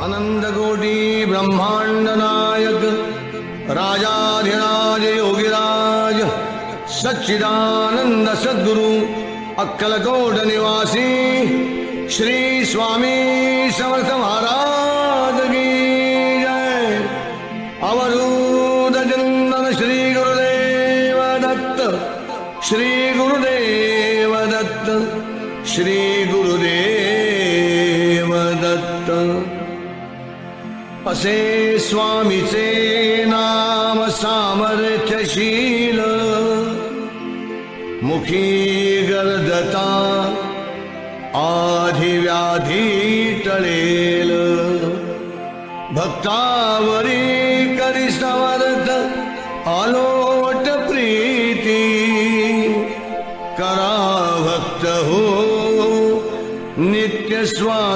अनंतकोटी ब्रह्मांड नायक राजाधिराज योगिराज सच्चिदानंद सद्गुरु अक्कलकोट निवासी श्री स्वामी समर्थ महाराज की जय। अवधूत चिंतन श्री गुरुदेव दत्त, श्री गुरुदेव दत्त, श्री गुरुदेव दत्त। असे स्वामीचे नाम सामर्थ्यशील, मुखी गर्दता आधिव्याधी टळेल। भक्तावरी करी समर्थ आलोट प्रीती, करा भक्त हो नित्य स्वामी।